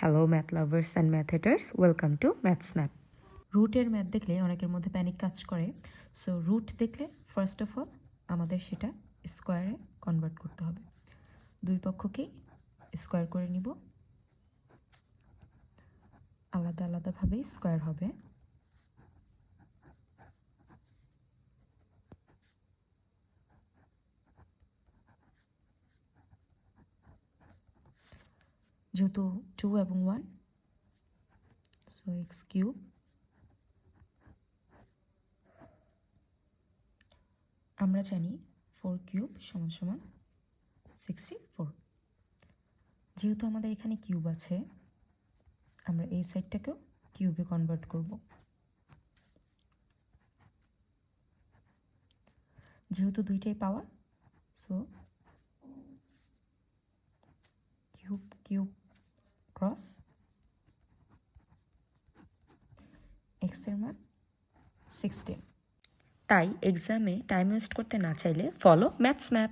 Hello math lovers and math haters, welcome to Math Snap. রুটের math দেখলে অনেকের মধ্যে প্যানিক কাজ করে। সো রুট দেখলে ফার্স্ট অফ অল আমাদের সেটা স্কোয়ারে কনভার্ট করতে হবে। দুই পক্ষকেই স্কোয়ার করে নিব, আলাদা আলাদাভাবেই স্কোয়ার হবে। যেহেতু 2 এবং 1, সো এক্স কিউব আমরা জানি 4 কিউব সমান সমান 64। যেহেতু আমাদের এখানে কিউব আছে, আমরা এই সাইডটাকেও কিউবে কনভার্ট করব। যেহেতু দুইটাই পাওয়ার, সো কিউব কিউব ক্রস এক্সের মান 16। তাই এক্সামে টাইম ওয়েস্ট করতে না চাইলে ফলো ম্যাথ স্ন্যাপ।